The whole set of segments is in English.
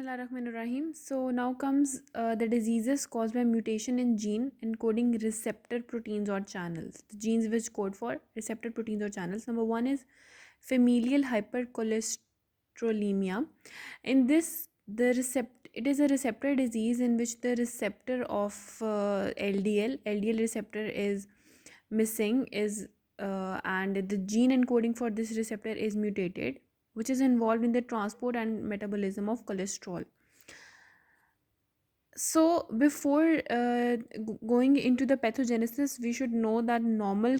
Bismillahirrahmanirrahim. So now comes the diseases caused by mutation in gene encoding receptor proteins or channels. The genes which code for receptor proteins or channels. Number one is familial hypercholesterolemia. In this, it is a receptor disease in which the receptor of LDL receptor is missing and the gene encoding for this receptor is mutated, which is involved in the transport and metabolism of cholesterol. So before going into the pathogenesis, we should know that normal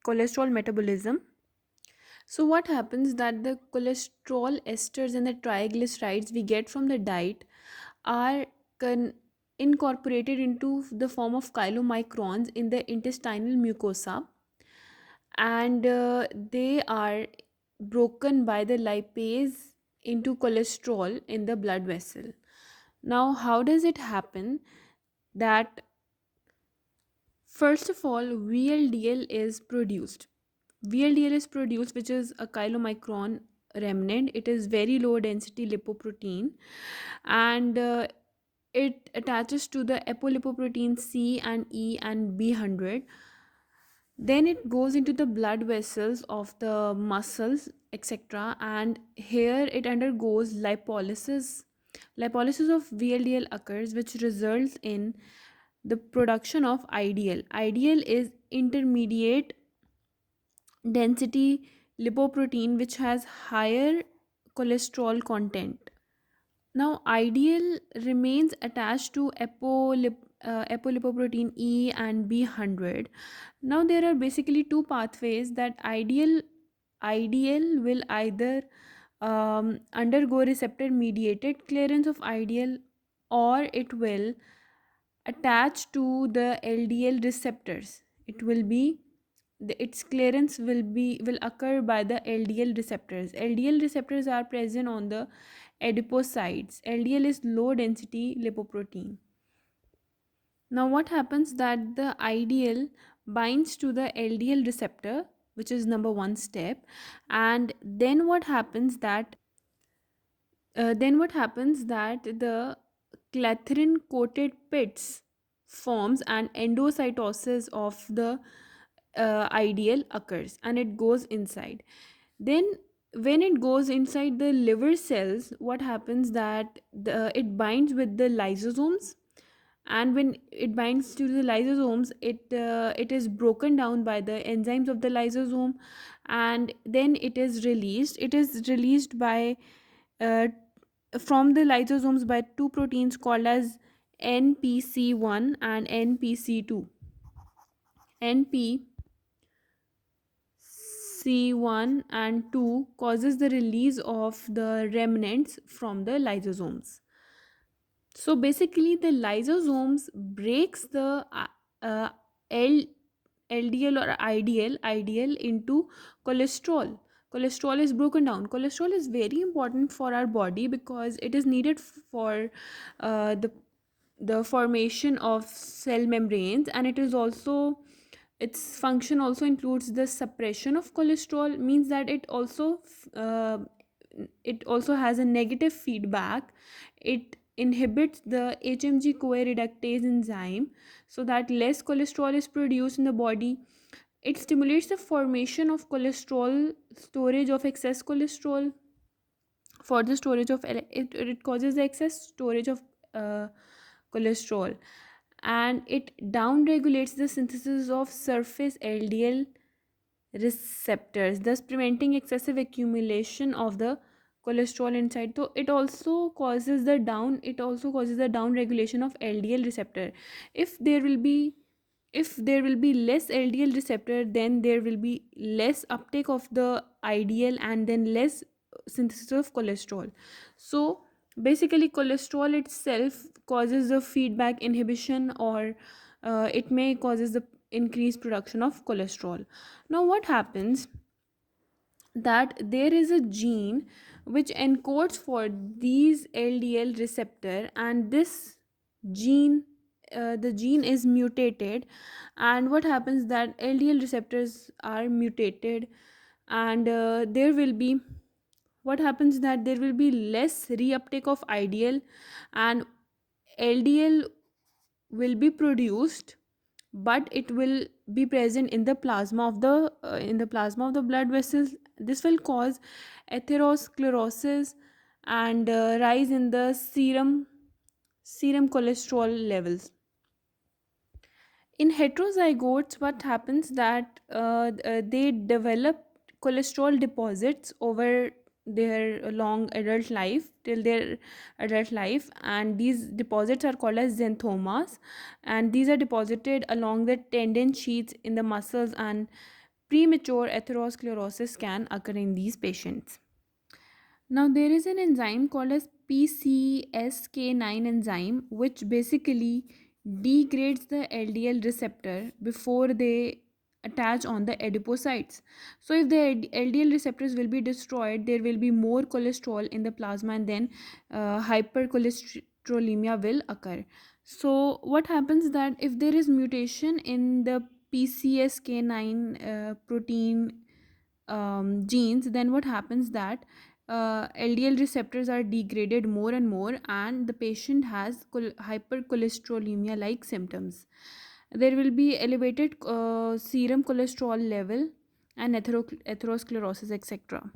cholesterol metabolism. So what happens that the cholesterol esters and the triglycerides we get from the diet are incorporated into the form of chylomicrons in the intestinal mucosa, and they are broken by the lipase into cholesterol in the blood vessel. Now, how does it happen that first of all VLDL is produced? VLDL is produced, which is a chylomicron remnant. It is very low density lipoprotein, and it attaches to the apolipoprotein C and E and B100. Then it goes into the blood vessels of the muscles, etc., and here it undergoes lipolysis of VLDL occurs, which results in the production of IDL. IDL is intermediate density lipoprotein which has higher cholesterol content. Now, IDL remains attached to apolipoprotein E and B100. Now, there are basically two pathways that IDL will either undergo receptor mediated clearance of IDL, or it will attach to the LDL receptors. Its clearance will occur by the LDL receptors. LDL receptors are present on the adipocytes. LDL is low density lipoprotein. Now what happens that the IDL binds to the LDL receptor, which is number one step, and then what happens that the clathrin coated pits forms and endocytosis of the IDL occurs and it goes inside. Then when it goes inside the liver cells, what happens that it binds with the lysosomes, and when it binds to the lysosomes, it is broken down by the enzymes of the lysosome, and then it is released by uh, from the lysosomes by two proteins called as NPC1 and NPC2. NPC1 and 2 causes the release of the remnants from the lysosomes. So basically the lysosomes breaks the uh, L, LDL or IDL into cholesterol. Cholesterol is broken down. Cholesterol is very important for our body because it is needed for uh, the the formation of cell membranes, and it is also its function also includes the suppression of cholesterol, means that uh, it also has a negative feedback. It inhibits the HMG-CoA reductase enzyme so that less cholesterol is produced in the body. It stimulates the formation of cholesterol, storage of excess cholesterol. For the storage of it causes the excess storage of uh, cholesterol, and it down regulates the synthesis of surface LDL receptors, thus preventing excessive accumulation of the cholesterol inside. So it also causes the down regulation of LDL receptor. If there will be if there will be less LDL receptor, then there will be less uptake of the IDL and then less synthesis of cholesterol. So basically cholesterol itself causes the feedback inhibition, or it may causes the increased production of cholesterol. Now what happens that there is a gene which encodes for these LDL receptor, and this gene the gene is mutated, and what happens that LDL receptors are mutated, and there will be what happens that there will be less reuptake of ideal, and LDL will be produced, but it will be present in the plasma of the blood vessels. This will cause atherosclerosis and rise in the serum cholesterol levels. In heterozygotes, what happens that they develop cholesterol deposits over their long adult life, till their adult life, and these deposits are called as xanthomas, and these are deposited along the tendon sheets in the muscles, and premature atherosclerosis can occur in these patients. Now, there is an enzyme called as PCSK9 enzyme, which basically degrades the LDL receptor before they attach on the adipocytes. So, if the LDL receptors will be destroyed, there will be more cholesterol in the plasma, and then hypercholesterolemia will occur. So, what happens that if there is mutation in the PCSK9 protein genes, then what happens that LDL receptors are degraded more and more, and the patient has hypercholesterolemia like symptoms. There will be elevated serum cholesterol level and atherosclerosis, etc.